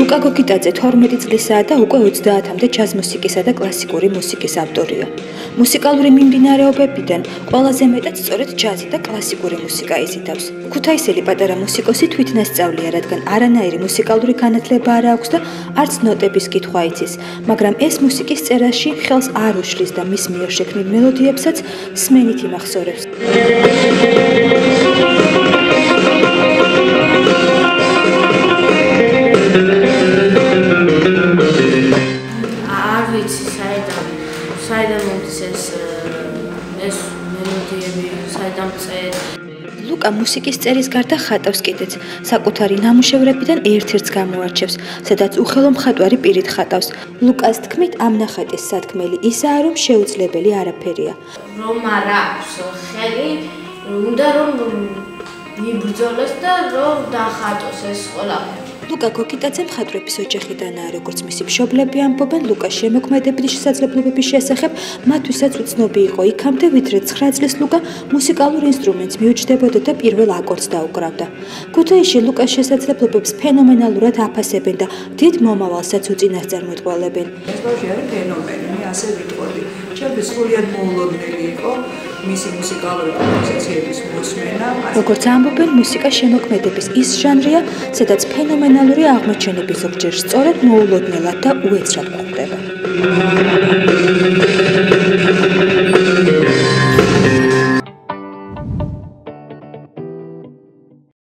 ლუკა გოგიტაძე 12 წლისაა და უკვე 30-მდე ჯაზ მუსიკისა და კლასიკური მუსიკის ავტორია. მუსიკალური მიმდინარეობებიდან ყველაზე მეტად სწორედ ჯაზი და კლასიკური მუსიკა იზიდავს. ქუთაისელი პატარა მუსიკოსი თვითნასწავლია, რადგან არანაირი მუსიკალური განათლება არ აქვს და არც ნოტების კითხვა იცის, მაგრამ ეს მუსიკის წერაში ხელს არ უშლის და მის მიერ შექმნილ მელოდიებსაც სმენით იმახსოვრებს. ლუკა მუსიკის წერის გარდა ხატავს კიდეც, საკუთარი ნამუშევრებიდან ერთ-ერთს გამოარჩევს, სადაც უხელო მხატვარი პირით ხატავს. ლუკას თქმით, ამ ნახატის სათქმელი ისაა, რომ შეუძლებელი არაფერია. რომ არ აქვს ხელი, უნდა რომ მიბრძოლოს და რომ დახატოს ეს ყველაფერი. ლუკა გოგიტაძე მხატვრების ოჯახიდანაა, როგორც მისი მშობლები ამბობენ, ლუკას შემოქმედებითი შესაძლებლობების შესახებ მათთვისაც უცნობი იყო იქამდე, ვიდრე 9 წლის ლუკა მუსიკალურ ინსტრუმენტს მიუჯდებოდა და პირველ აკორდს დაუკრავდა. ქუთაისში ლუკას შესაძლებლობებს ფენომენალურად აფასებენ და დიდ მომავალსაც უწინასწარმეტყველებენ. ეს ბავშვი არის ფენომენი, მე ასე ვიტყოდი. ჩემთვის სრულიად მოულოდნელი იყო მისი მუსიკალური კომპოზიციების მოსმენა. როგორც ამბობენ, მუსიკა შემოქმედების ის ჟანრია, სადაც ფენომენალური აღმოჩენები ზოგჯერ სწორედ მოულოდნელად და უეცრად გვხვდება.